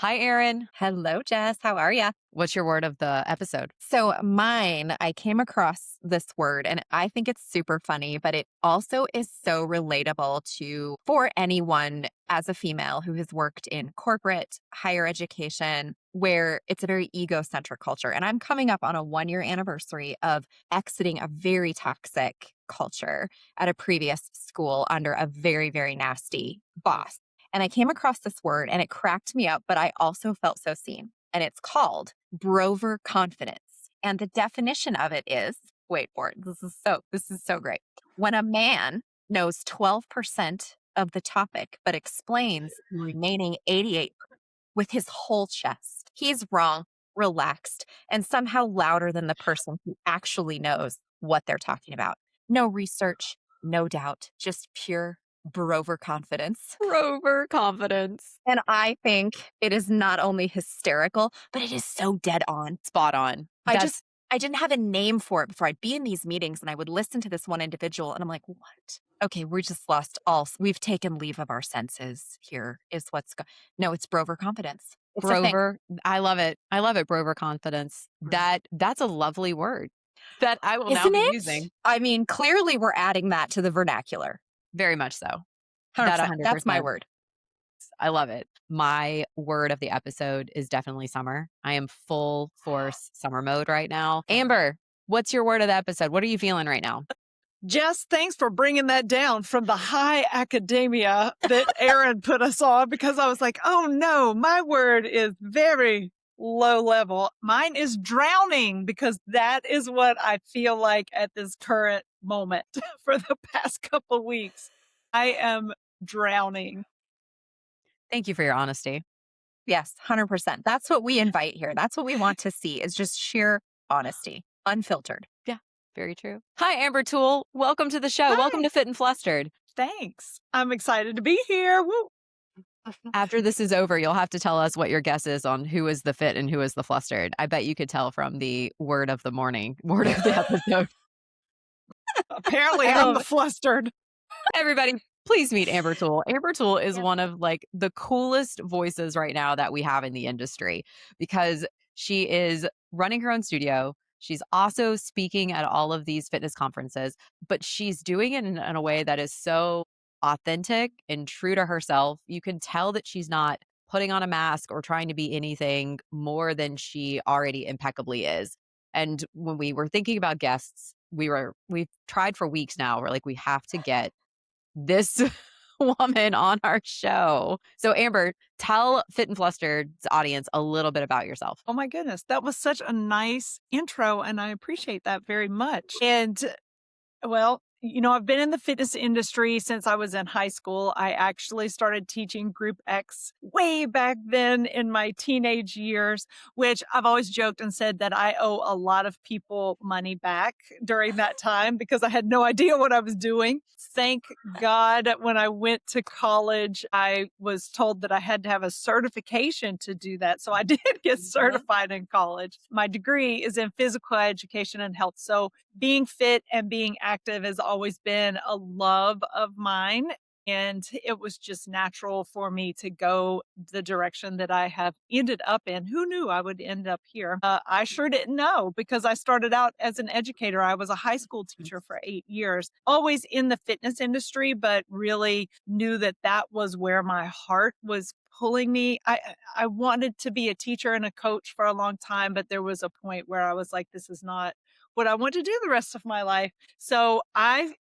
Hi, Erin. Hello, Jess. How are you? What's your word of the episode? So, mine, I came across this word and I think it's super funny, but it also is so relatable to for anyone as a female who has worked in corporate, higher education, where it's a very egocentric culture. And I'm coming up on a 1 year anniversary of exiting a very toxic culture at a previous school under a very, very nasty boss. And I came across this word and it cracked me up, but I also felt so seen. And it's called Brover confidence. And the definition of it is, wait for it. This is so great. When a man knows 12% of the topic but explains the remaining 88 with his whole chest. He's wrong, relaxed, and somehow louder than the person who actually knows what they're talking about. No research, no doubt, just pure Brover confidence. Rover confidence. And I think it is not only hysterical, but it is so dead on. Spot on. I didn't have a name for it before. I'd be in these meetings and I would listen to this one individual and I'm like, what? Okay, we just lost we've taken leave of our senses here is no, it's Brover confidence. It's a thing. Brover. I love it. I love it. Brover confidence. That's a lovely word that I will now Isn't be it? using. I mean, clearly we're adding that to the vernacular. Very much so. 100%. That 100%. That's my word. I love it. My word of the episode is definitely summer. I am full force summer mode right now. Amber, what's your word of the episode? What are you feeling right now? Jess, thanks for bringing that down from the high academia that Erin put us on, because I was like, oh no, my word is very low level. Mine is drowning, because that is what I feel like at this current moment for the past couple weeks. I am drowning. Thank you for your honesty. Yes, 100%. That's what we invite here. That's what we want to see is just sheer honesty, unfiltered. Yeah, very true. Hi, Amber Toole. Welcome to the show. Hi. Welcome to Fit and Flustered. Thanks. I'm excited to be here. Woo. After this is over, you'll have to tell us what your guess is on who is the fit and who is the flustered. I bet you could tell from the word of the morning, word of the episode. Apparently, I'm the flustered. Everybody, please meet Amber Toole. Amber Toole is one of like the coolest voices right now that we have in the industry because she is running her own studio. She's also speaking at all of these fitness conferences, but she's doing it in a way that is so authentic and true to herself. You can tell that she's not putting on a mask or trying to be anything more than she already impeccably is. And when we were thinking about guests, we've tried for weeks now. We're like, we have to get this woman on our show. So Amber, tell Fit and Flustered's audience a little bit about yourself. Oh my goodness, that was such a nice intro, and I appreciate that very much. And well, I've been in the fitness industry since I was in high school. I actually started teaching Group X way back then in my teenage years, which I've always joked and said that I owe a lot of people money back during that time because I had no idea what I was doing. Thank God when I went to college, I was told that I had to have a certification to do that. So I did get certified in college. My degree is in physical education and health. So being fit and being active has always been a love of mine. And it was just natural for me to go the direction that I have ended up in. Who knew I would end up here? I sure didn't know because I started out as an educator. I was a high school teacher for 8 years, always in the fitness industry, but really knew that that was where my heart was pulling me. I wanted to be a teacher and a coach for a long time, but there was a point where I was like, this is not what I want to do the rest of my life. So I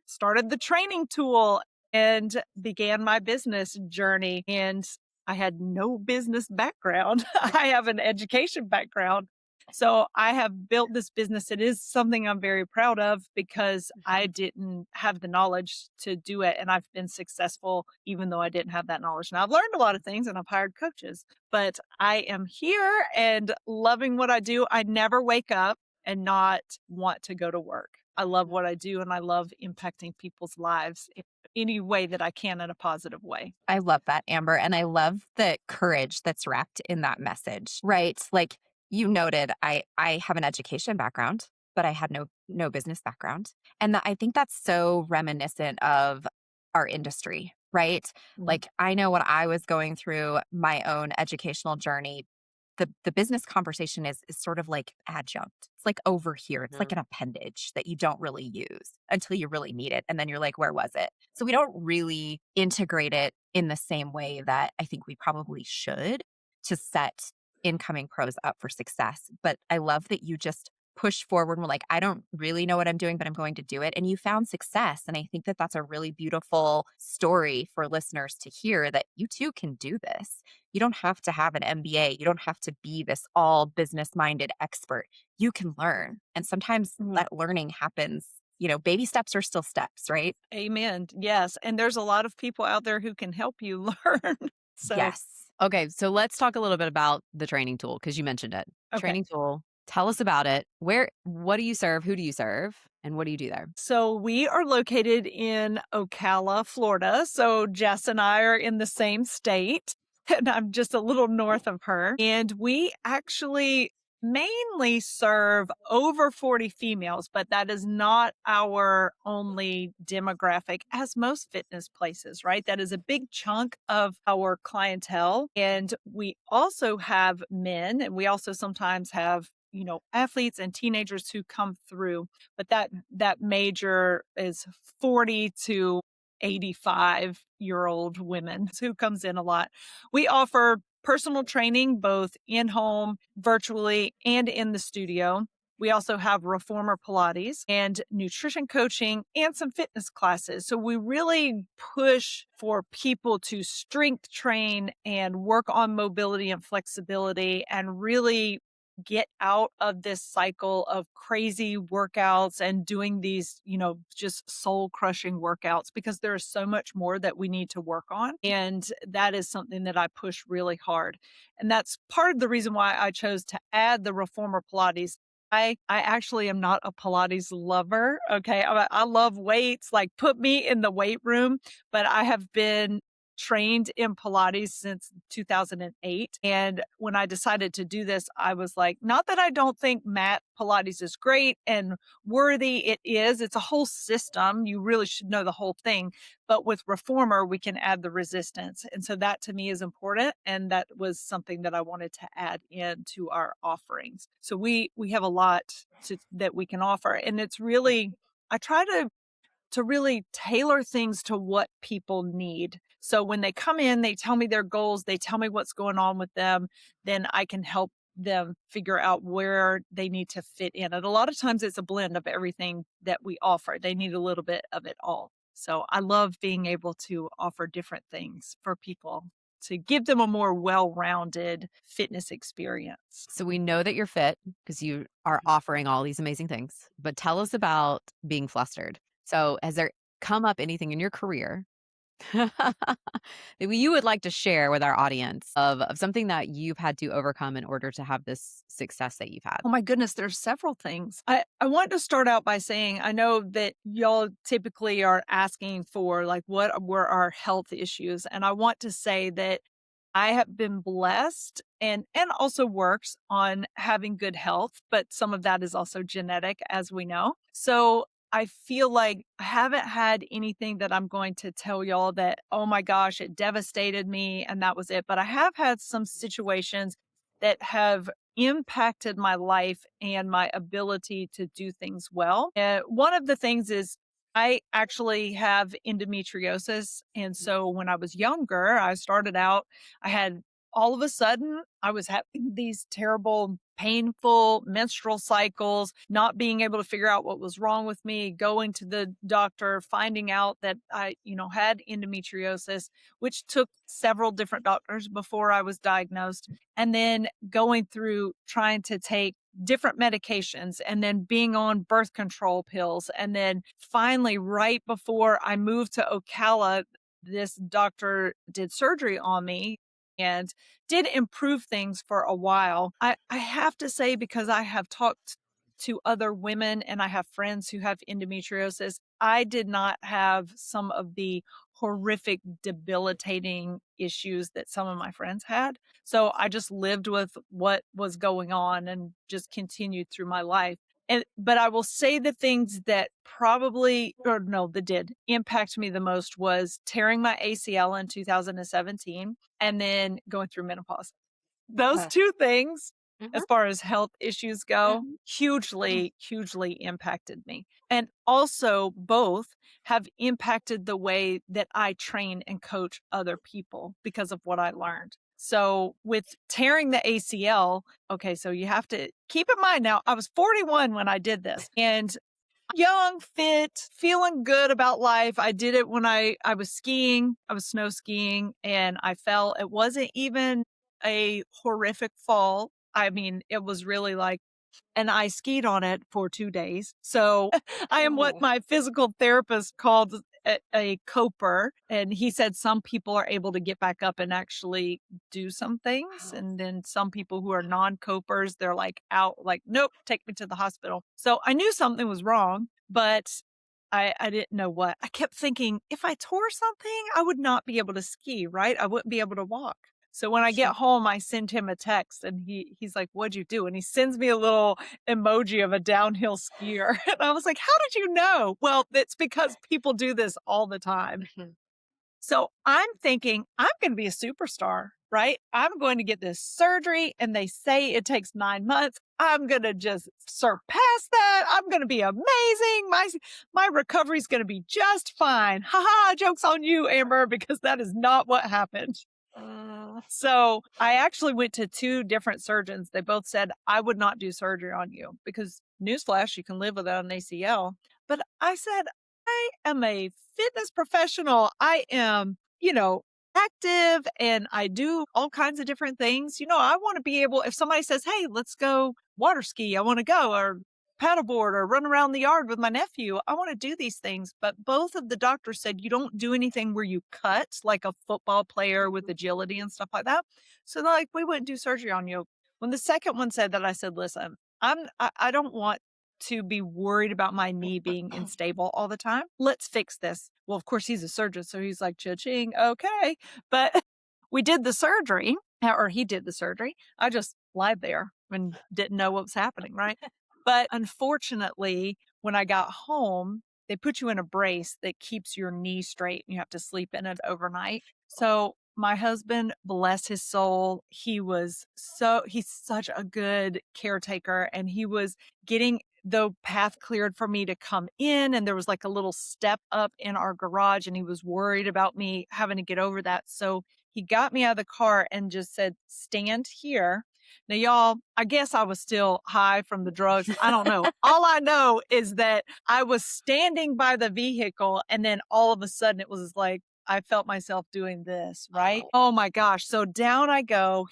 started the training tool and began my business journey. And I had no business background. I have an education background. So I have built this business. It is something I'm very proud of because I didn't have the knowledge to do it. And I've been successful even though I didn't have that knowledge. Now I've learned a lot of things and I've hired coaches, but I am here and loving what I do. I never wake up and not want to go to work. I love what I do and I love impacting people's lives in any way that I can in a positive way. I love that, Amber. And I love the courage that's wrapped in that message, right? Like you noted, I have an education background, but I had no business background. And I think that's so reminiscent of our industry, right? Mm. Like I know when I was going through my own educational journey, the business conversation is sort of like adjunct. It's like over here. It's like Mhm. an appendage that you don't really use until you really need it. And then you're like, where was it? So we don't really integrate it in the same way that I think we probably should to set incoming pros up for success. But I love that you just push forward and were like, I don't really know what I'm doing, but I'm going to do it. And you found success. And I think that that's a really beautiful story for listeners to hear that you too can do this. You don't have to have an MBA. You don't have to be this all business minded expert. You can learn. And sometimes Mm. that learning happens, baby steps are still steps, right? Amen. Yes. And there's a lot of people out there who can help you learn. So, Yes. Okay, so let's talk a little bit about the training tool because you mentioned it. okay. Training tool. Tell us about it. What do you serve? Who do you serve? And what do you do there? So we are located in Ocala, Florida. So Jess and I are in the same state, and I'm just a little north of her. And we actually mainly serve over 40 females, but that is not our only demographic, as most fitness places, right? That is a big chunk of our clientele. And we also have men, and we also sometimes have athletes and teenagers who come through, but that major is 40 to 85-year-old women who comes in a lot. We offer personal training both in home, virtually, and in the studio. We also have reformer Pilates and nutrition coaching and some fitness classes. So we really push for people to strength train and work on mobility and flexibility and really get out of this cycle of crazy workouts and doing these, just soul crushing workouts, because there is so much more that we need to work on. And that is something that I push really hard. And that's part of the reason why I chose to add the reformer Pilates. I actually am not a Pilates lover. Okay. I love weights, like put me in the weight room, but I have been trained in Pilates since 2008. And when I decided to do this, I was like, not that I don't think mat Pilates is great and worthy. It is. It's a whole system. You really should know the whole thing. But with reformer, we can add the resistance. And so that to me is important. And that was something that I wanted to add into our offerings. So we have a lot that we can offer. And it's really, I try to really tailor things to what people need. So when they come in, they tell me their goals, they tell me what's going on with them, then I can help them figure out where they need to fit in. And a lot of times it's a blend of everything that we offer. They need a little bit of it all. So I love being able to offer different things for people to give them a more well-rounded fitness experience. So we know that you're fit because you are offering all these amazing things, but tell us about being flustered. So has there come up anything in your career that you would like to share with our audience of something that you've had to overcome in order to have this success that you've had? Oh my goodness, there's several things. I want to start out by saying I know that y'all typically are asking for like what were our health issues. And I want to say that I have been blessed and also works on having good health, but some of that is also genetic, as we know. So I feel like I haven't had anything that I'm going to tell y'all that, oh my gosh, it devastated me and that was it. But I have had some situations that have impacted my life and my ability to do things well. One of the things is I actually have endometriosis. And so when I was younger, I started out, I had all of a sudden, I was having these terrible, painful menstrual cycles, not being able to figure out what was wrong with me, going to the doctor, finding out that I, had endometriosis, which took several different doctors before I was diagnosed. And then going through trying to take different medications and then being on birth control pills. And then finally, right before I moved to Ocala, this doctor did surgery on me and did improve things for a while. I have to say, because I have talked to other women and I have friends who have endometriosis, I did not have some of the horrific, debilitating issues that some of my friends had. So I just lived with what was going on and just continued through my life. But I will say the things that probably, or no, that did impact me the most was tearing my ACL in 2017 and then going through menopause. Those two things, Mhm. as far as health issues go, Mhm. hugely impacted me. And also both have impacted the way that I train and coach other people because of what I learned. So with tearing the ACL, okay, so you have to keep in mind now, I was 41 when I did this and young, fit, feeling good about life. I did it when I was skiing. I was snow skiing and I fell. It wasn't even a horrific fall. I mean, it was really like, and I skied on it for 2 days. So I am what Oh. my physical therapist called a coper. And he said some people are able to get back up and actually do some things. Wow. And then some people who are non-copers, they're like out, like, nope, take me to the hospital. So I knew something was wrong, but I didn't know what. I kept thinking if I tore something, I would not be able to ski, right? I wouldn't be able to walk. So when I get home, I send him a text and he's like, "What'd you do?" And he sends me a little emoji of a downhill skier. And I was like, "How did you know?" Well, it's because people do this all the time. Mhm. So I'm thinking I'm going to be a superstar, right? I'm going to get this surgery and they say it takes 9 months. I'm going to just surpass that. I'm going to be amazing. My recovery is going to be just fine. Ha ha, joke's on you, Amber, because that is not what happened. So I actually went to 2 different surgeons. They both said, I would not do surgery on you because newsflash, you can live without an ACL. But I said, I am a fitness professional. I am, active and I do all kinds of different things. I want to be able, if somebody says, hey, let's go water ski, I want to go, or paddleboard or run around the yard with my nephew. I want to do these things. But both of the doctors said you don't do anything where you cut like a football player with agility and stuff like that. So they're like, we wouldn't do surgery on you. When the second one said that, I said, listen, I don't want to be worried about my knee being unstable all the time. Let's fix this. Well, of course, he's a surgeon. So he's like, cha-ching, okay. But we did the surgery, or he did the surgery. I just lied there and didn't know what was happening, right? But unfortunately, when I got home, they put you in a brace that keeps your knee straight and you have to sleep in it overnight. So my husband, bless his soul, he's such a good caretaker and he was getting the path cleared for me to come in. And there was like a little step up in our garage and he was worried about me having to get over that. So he got me out of the car and just said, stand here. Now, y'all, I guess I was still high from the drugs. I don't know. All I know is that I was standing by the vehicle and then all of a sudden it was like, I felt myself doing this, right? Oh my gosh. So down I go.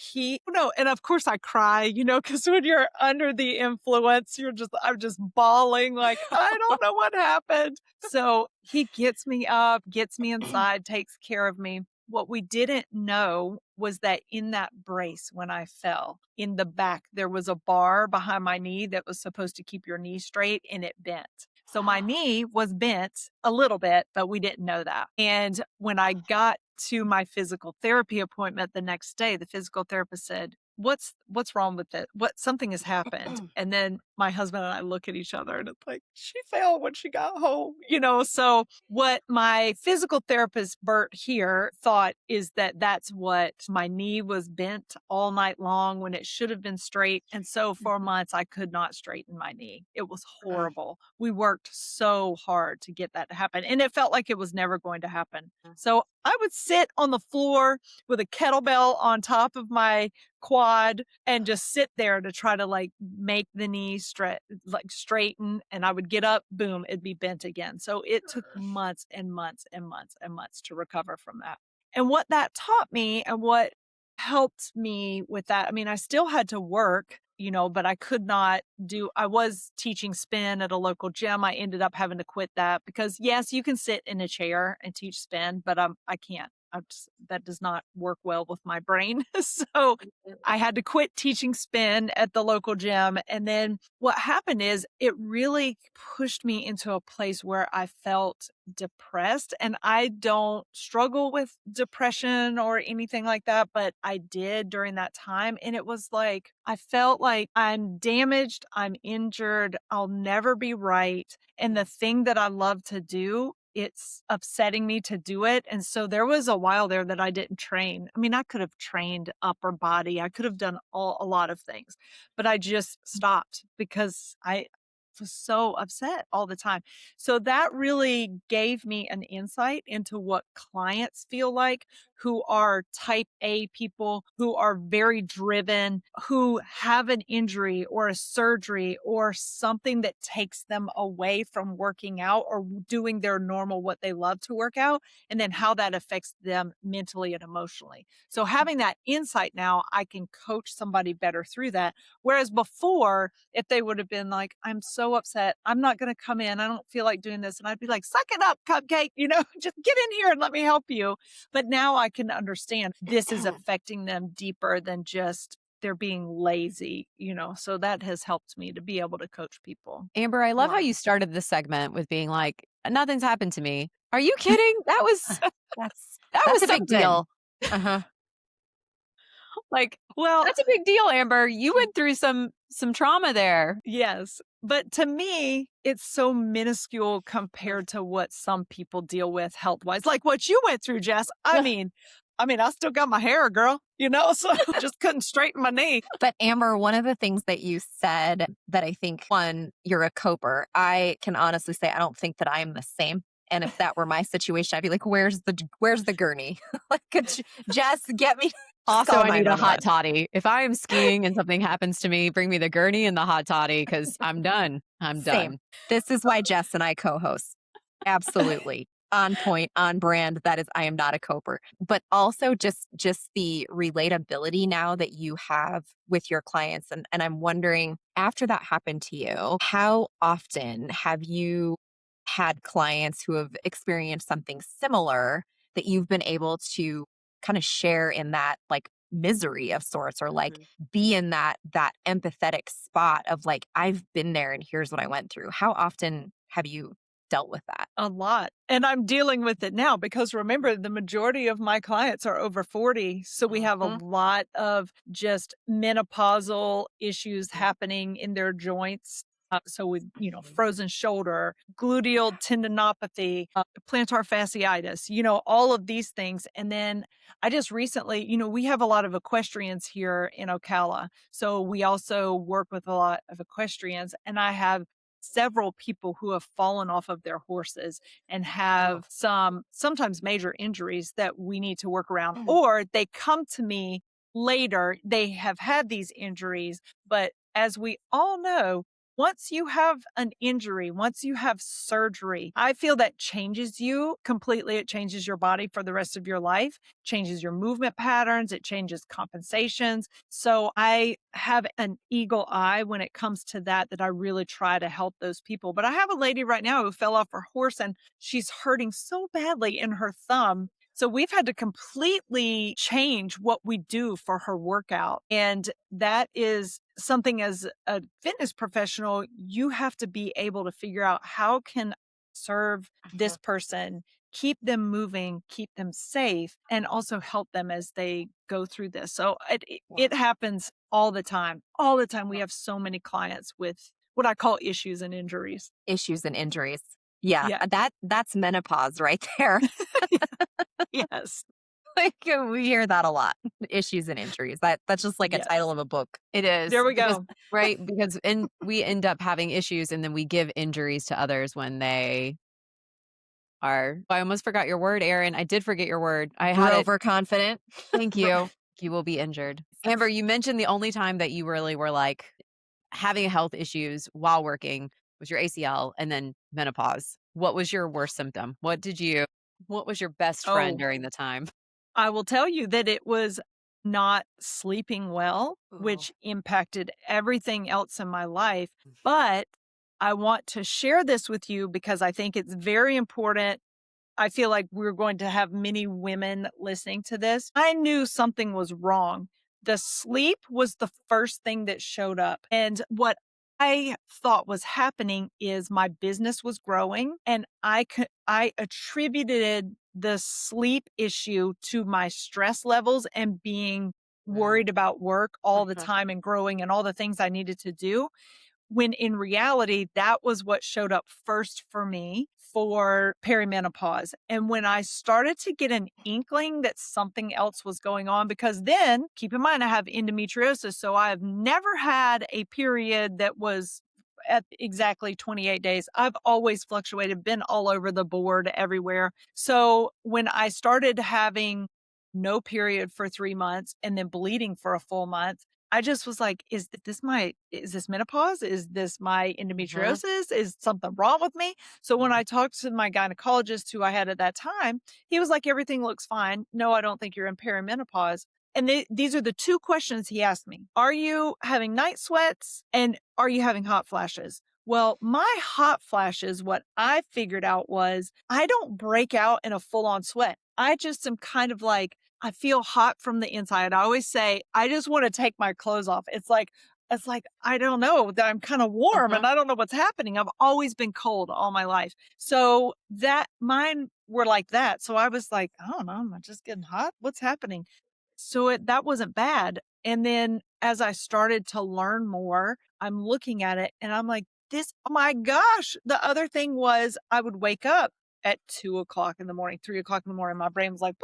No, and of course I cry, because when you're under the influence, I'm just bawling, like, I don't know what happened. So he gets me up, gets me inside, takes care of me. What we didn't know was that in that brace, when I fell in the back, there was a bar behind my knee that was supposed to keep your knee straight and it bent. So my knee was bent a little bit, but we didn't know that. And when I got to my physical therapy appointment the next day, the physical therapist said, what's wrong with it? Something has happened. And then my husband and I look at each other and it's like, she fell when she got home, So what my physical therapist, Bert, here thought is that that's what my knee was bent all night long when it should have been straight. And so for months, I could not straighten my knee. It was horrible. We worked so hard to get that to happen. And it felt like it was never going to happen. So I would sit on the floor with a kettlebell on top of my quad and just sit there to try to like make the knee straighten. And I would get up, boom, it'd be bent again. So it took months and months and months and months to recover from that. And what that taught me and what helped me with that, I mean, I still had to work, but I was teaching spin at a local gym. I ended up having to quit that because yes, you can sit in a chair and teach spin, but I can't. that does not work well with my brain. So I had to quit teaching spin at the local gym. And then what happened is it really pushed me into a place where I felt depressed. And I don't struggle with depression or anything like that, but I did during that time. And it was like, I felt like I'm damaged, I'm injured, I'll never be right. And the thing that I love to do, it's upsetting me to do it. And so there was a while there that I didn't train. I mean, I could have trained upper body. I could have done a lot of things, but I just stopped because I was so upset all the time. So that really gave me an insight into what clients feel like, who are type A people, who are very driven, who have an injury or a surgery or something that takes them away from working out or doing their normal, what they love to work out, and then how that affects them mentally and emotionally. So having that insight now, I can coach somebody better through that. Whereas before, if they would have been like, I'm so upset, I'm not going to come in, I don't feel like doing this. And I'd be like, suck it up, cupcake, just get in here and let me help you. But now I can understand this is affecting them deeper than just they're being lazy, so that has helped me to be able to coach people. Amber, I love how you started this segment with being like, nothing's happened to me. Are you kidding? That was That's that that's was a big something. deal. Uh-huh. Like, Well, that's a big deal, Amber. You went through some trauma there. yes. But to me, it's so minuscule compared to what some people deal with health-wise, like what you went through, Jess. I mean, I still got my hair, girl, so just couldn't straighten my knee. But Amber, one of the things that you said that I think, one, you're a coper. I can honestly say I don't think that I'm the same. And if that were my situation, I'd be like, where's the gurney? Like, Jess, get me. Also, call I need a 911. hot toddy. If I am skiing and something happens to me, bring me the gurney and the hot toddy because I'm done. I'm Same. done. This is why Jess and I co-host. Absolutely. On point, on brand. That is, I am not a coper. But also just the relatability now that you have with your clients. And I'm wondering, after that happened to you, how often have you had clients who have experienced something similar that you've been able to kind of share in that like misery of sorts, or like be in that empathetic spot of like, I've been there and here's what I went through? How often have you dealt with that? A lot. And I'm dealing with it now because remember, the majority of my clients are over 40. So we have a lot of just menopausal issues happening in their joints. So with, frozen shoulder, gluteal tendinopathy, plantar fasciitis, all of these things. And then I just recently, we have a lot of equestrians here in Ocala. So we also work with a lot of equestrians, and I have several people who have fallen off of their horses and have sometimes major injuries that we need to work around, or they come to me later, they have had these injuries, but as we all know, once you have an injury, once you have surgery, I feel that changes you completely. It changes your body for the rest of your life, changes your movement patterns, it changes compensations. So I have an eagle eye when it comes to that I really try to help those people. But I have a lady right now who fell off her horse and she's hurting so badly in her thumb. So we've had to completely change what we do for her workout. And that is something, as a fitness professional, you have to be able to figure out how can I serve this person, keep them moving, keep them safe, and also help them as they go through this. So it happens all the time. All the time. We have so many clients with what I call issues and injuries. Issues and injuries. Yeah. Yeah. That's menopause right there. Yes. Like, we hear that a lot. Issues and injuries. That's just like a Yes. title of a book. It is. There we because- go. right. Because we end up having issues and then we give injuries to others when they are. I almost forgot your word, Erin. I did forget your word. I had it. Overconfident. Thank you. You will be injured. Amber, you mentioned the only time that you really were like having health issues while working was your ACL and then menopause. What was your worst symptom? What was your best friend during the time? I will tell you that it was not sleeping well, which impacted everything else in my life. But I want to share this with you because I think it's very important I feel like we're going to have many women listening to this. I knew something was wrong. The sleep was the first thing that showed up. And what I thought was happening is my business was growing, and I attributed the sleep issue to my stress levels and being worried about work all the time and growing and all the things I needed to do. When in reality, that was what showed up first for me for perimenopause. And when I started to get an inkling that something else was going on, because then keep in mind, I have endometriosis. So I've never had a period that was at exactly 28 days. I've always fluctuated, been all over the board everywhere. So when I started having no period for 3 months and then bleeding for a full month, I just was like, is this menopause? Is this my endometriosis? Is something wrong with me? So when I talked to my gynecologist who I had at that time, he was like, everything looks fine. No, I don't think you're in perimenopause. And these are the two questions he asked me. Are you having night sweats? And are you having hot flashes? Well, my hot flashes, what I figured out was I don't break out in a full on sweat. I just am kind of like, I feel hot from the inside. I always say, I just want to take my clothes off. It's like, I don't know, that I'm kind of warm and I don't know what's happening. I've always been cold all my life. So that mine were like that. So I was like, I don't know, am I just getting hot? What's happening? So that wasn't bad. And then as I started to learn more, I'm looking at it and I'm like, oh my gosh. The other thing was I would wake up at 2:00 in the morning, 3:00 in the morning. My brain was like,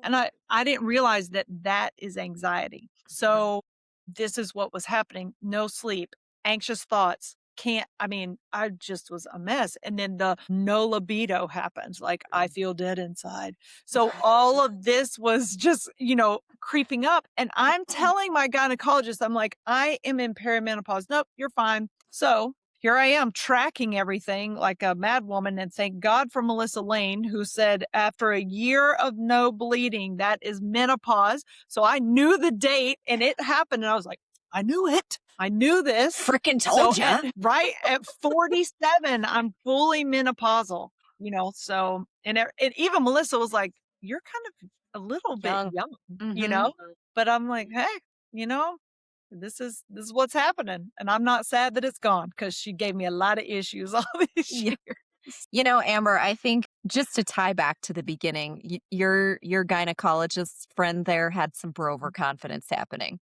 and I didn't realize that is anxiety. So this is what was happening. No sleep, anxious thoughts. I just was a mess. And then the no libido happens. Like I feel dead inside. So all of this was just, creeping up. And I'm telling my gynecologist, I'm like, I am in perimenopause. Nope, you're fine. So here I am tracking everything like a mad woman. And thank God for Melissa Lane, who said after a year of no bleeding, that is menopause. So I knew the date and it happened. And I was like, I knew it. I knew this. Freaking told ya. Right at 47, I'm fully menopausal, so, and even Melissa was like, you're kind of a little bit young, but I'm like, hey, this is what's happening. And I'm not sad that it's gone because she gave me a lot of issues all these years. Amber, I think just to tie back to the beginning, your gynecologist friend there had some Brover confidence happening.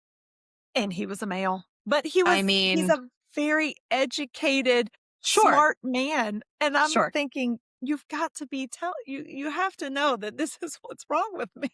And he was a male, but he's a very educated, smart man. And I'm thinking, you've got to be you have to know that this is what's wrong with me.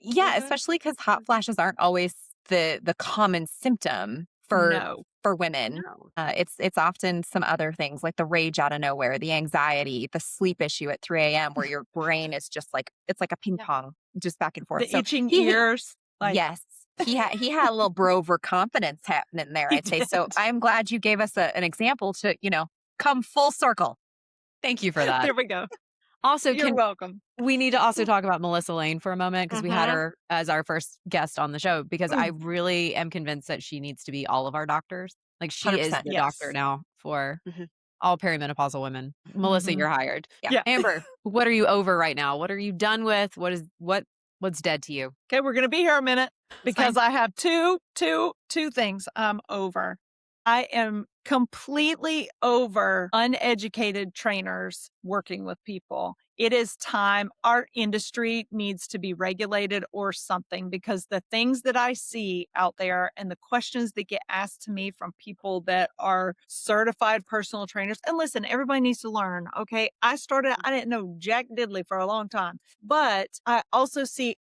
Yeah, especially because hot flashes aren't always the common symptom for women. No. It's often some other things like the rage out of nowhere, the anxiety, the sleep issue at 3 a.m. where your brain is just like, it's like a ping pong just back and forth. The itching ears. Yes. He had a little Brover confidence happening there, I'd say. So I'm glad you gave us an example to, come full circle. Thank you for that. There we go. Also, you're welcome. We need to also talk about Melissa Lane for a moment because we had her as our first guest on the show because I really am convinced that she needs to be all of our doctors. Like she is the doctor now for all perimenopausal women. Melissa, you're hired. Yeah. Amber, what are you over right now? What are you done with? What's dead to you? Okay, we're going to be here a minute because I have two things I'm over. I am completely over uneducated trainers working with people. It is time. Our industry needs to be regulated or something because the things that I see out there and the questions that get asked to me from people that are certified personal trainers. And listen, everybody needs to learn. Okay. I didn't know Jack Diddley for a long time, but I also see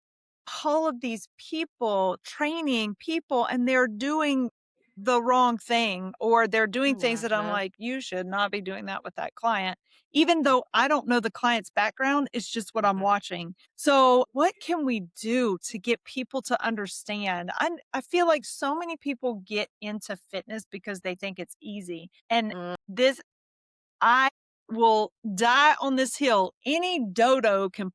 all of these people training people and they're doing the wrong thing or they're doing things that I'm like, you should not be doing that with that client. Even though I don't know the client's background, it's just what I'm watching. So what can we do to get people to understand? I feel like so many people get into fitness because they think it's easy. And I will die on this hill. Any dodo can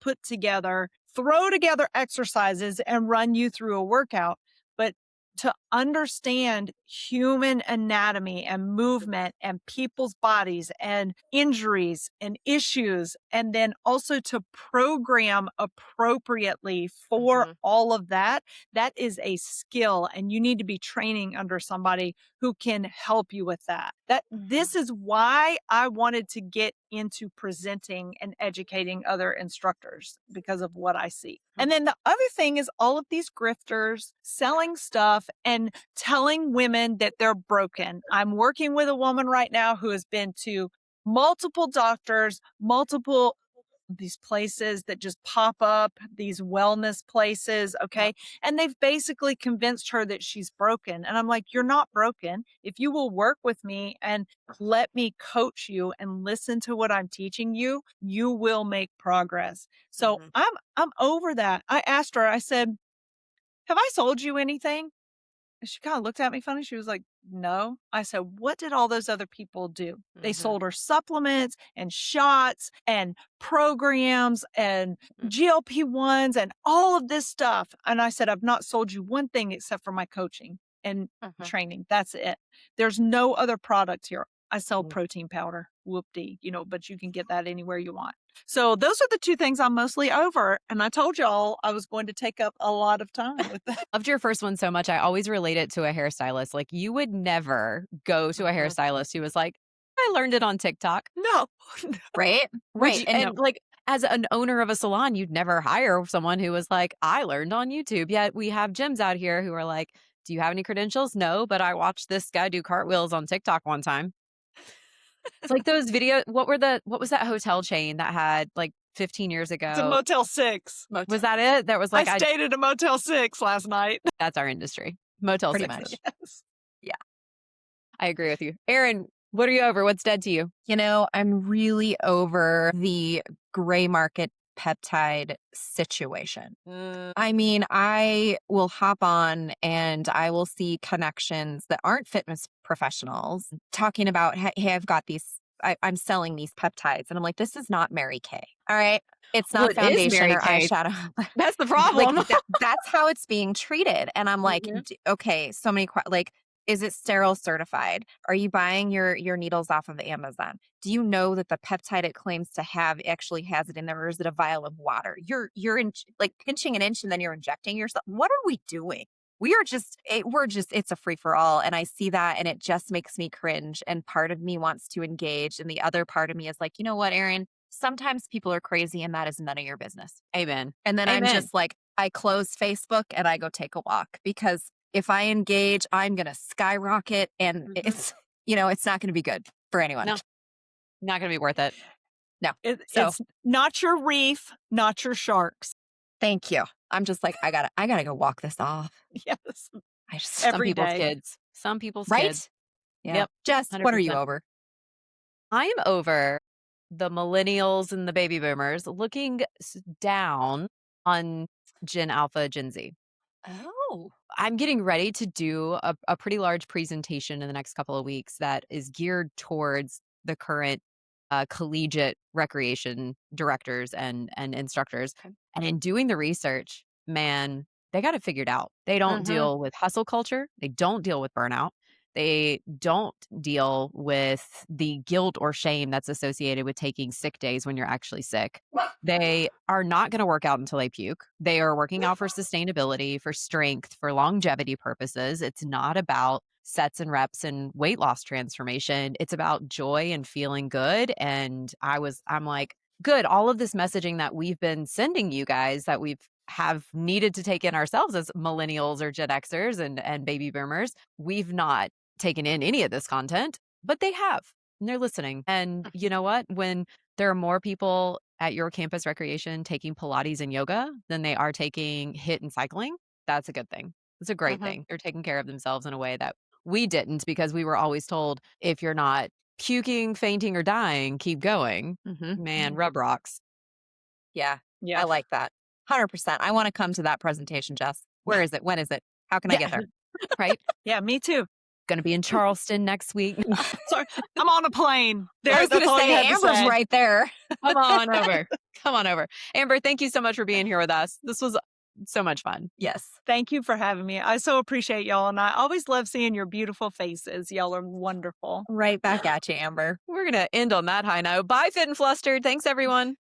throw together exercises and run you through a workout. But to understand human anatomy and movement and people's bodies and injuries and issues, and then also to program appropriately for all of that, that is a skill, and you need to be training under somebody who can help you with that. This is why I wanted to get into presenting and educating other instructors, because of what I see. And then the other thing is all of these grifters selling stuff and telling women that they're broken. I'm working with a woman right now who has been to multiple doctors, multiple these places that just pop up, these wellness places, okay? And they've basically convinced her that she's broken. And I'm like, you're not broken. If you will work with me and let me coach you and listen to what I'm teaching you, you will make progress. So I'm over that. I asked her, I said, have I sold you anything? And she kind of looked at me funny. She was like, no. I said, what did all those other people do? They sold her supplements and shots and programs and GLP-1s and all of this stuff. And I said, I've not sold you one thing except for my coaching and training. That's it. There's no other product here. I sell protein powder, whoop-dee, but you can get that anywhere you want. So those are the two things I'm mostly over. And I told y'all I was going to take up a lot of time with that. Loved your first one so much. I always relate it to a hairstylist. Like, you would never go to a hairstylist who was like, I learned it on TikTok. No. Right? Right. And like, as an owner of a salon, you'd never hire someone who was like, I learned on YouTube. Yet we have gyms out here who are like, do you have any credentials? No, but I watched this guy do cartwheels on TikTok one time. It's like those videos. What was that hotel chain that had like 15 years ago? It's a Motel 6. Was that it? That was like, I stayed at a Motel 6 last night. That's our industry. Motel Pretty 6. much. Yes. Yeah. I agree with you. Erin, what are you over? What's dead to you? I'm really over the gray market peptide situation. I mean, I will hop on and I will see connections that aren't fitness professionals talking about, hey, I've got these, I'm selling these peptides. And I'm like, this is not Mary Kay. All right. It's not Well, it is foundation Mary or Kay. eyeshadow. That's the problem. Like, that's how it's being treated. And I'm like, okay, so many, like, is it sterile certified? Are you buying your needles off of Amazon? Do you know that the peptide it claims to have actually has it in there, or is it a vial of water? You're in, like, pinching an inch and then you're injecting yourself. What are we doing? It's a free for all. And I see that and it just makes me cringe. And part of me wants to engage. And the other part of me is like, you know what, Erin? Sometimes people are crazy and that is none of your business. Amen. And then I'm just like, I close Facebook and I go take a walk, because if I engage, I'm going to skyrocket and it's not going to be good for anyone. No, not going to be worth it. No. It's not your reef, not your sharks. Thank you. I'm just like, I gotta go walk this off. Yes. Some people's kids. Some people's kids. Yeah. Yep. Jess, what are you 100%. over? I am over the millennials and the baby boomers looking down on Gen Alpha, Gen Z. Oh. I'm getting ready to do a pretty large presentation in the next couple of weeks that is geared towards the current collegiate recreation directors and instructors. Okay. And in doing the research, man, they got it figured out. They don't deal with hustle culture. They don't deal with burnout. They don't deal with the guilt or shame that's associated with taking sick days when you're actually sick. They are not going to work out until they puke. They are working out for sustainability, for strength, for longevity purposes. It's not about sets and reps and weight loss transformation. It's about joy and feeling good. And I'm like, good. All of this messaging that we've been sending you guys that have needed to take in ourselves as millennials or Gen Xers and baby boomers, we've not taken in any of this content, but they have, and they're listening. And you know what? When there are more people at your campus recreation taking Pilates and yoga than they are taking HIIT and cycling, that's a good thing. It's a great thing. They're taking care of themselves in a way that we didn't, because we were always told, if you're not puking, fainting, or dying, keep going. Man, rub rocks. Yeah. Yeah. I like that. 100%. I want to come to that presentation, Jess. Where is it? When is it? How can I get there? Right? Yeah, me too. Going to be in Charleston next week. Sorry, I'm on a plane. I was going to say, Amber's right there. Come on over. Come on over. Amber, thank you so much for being here with us. This was so much fun. Yes. Thank you for having me. I so appreciate y'all. And I always love seeing your beautiful faces. Y'all are wonderful. Right back at you, Amber. We're going to end on that high note. Bye, Fit and Flustered. Thanks, everyone.